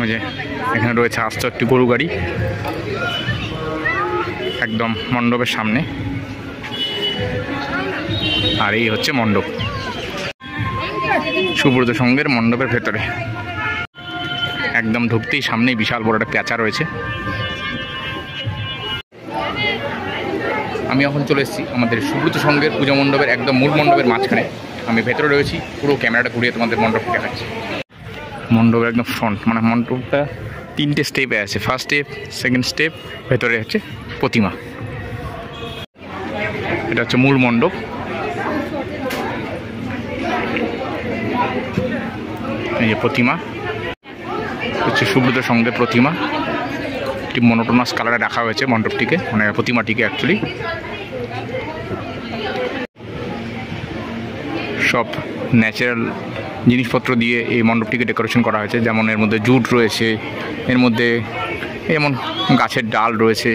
ওই যে এখানে রয়েছে আস্ত একটি গরু গাড়ি একদম মণ্ডপের সামনে। আর এই হচ্ছে মণ্ডপ, সুব্রত সংঘের মণ্ডপের ভেতরে। একদম ঢুকতেই সামনেই বিশাল বড় একটা প্যাঁচা রয়েছে। আমি এখন চলে এসেছি আমাদের সুব্রত সংঘের পূজা মণ্ডপের একদম মূল মণ্ডপের মাঝখানে। আমি ভেতরে রয়েছি, পুরো ক্যামেরাটা ঘুরিয়ে তোমাদের মণ্ডপটা দেখাচ্ছি। মণ্ডপের একদম ফ্রন্ট, মানে মণ্ডপটা 3টে স্টেপে আছে। ফার্স্ট স্টেপ, সেকেন্ড স্টেপ, ভেতরে হচ্ছে প্রতিমা। এটা হচ্ছে মূল মণ্ডপ। এই যে প্রতিমা হচ্ছে সুব্রত সংঘের প্রতিমা। একটি মনোটোনাস কালারে রাখা হয়েছে মণ্ডপটিকে, মানে প্রতিমাটিকে অ্যাকচুয়ালি। সব ন্যাচারাল জিনিসপত্র দিয়ে এই মণ্ডপটিকে ডেকোরেশন করা হয়েছে। যেমন এর মধ্যে জুট রয়েছে, এর মধ্যে যেমন গাছের ডাল রয়েছে,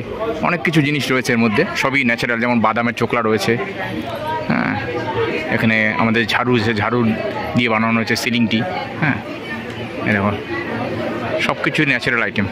অনেক কিছু জিনিস রয়েছে এর মধ্যে, সবই ন্যাচারাল। যেমন বাদামের চোকলা রয়েছে, হ্যাঁ। এখানে আমাদের ঝাড়ু দিয়ে বানানো হয়েছে সিলিংটি, হ্যাঁ। এরকম সব কিছুই ন্যাচারাল আইটেম।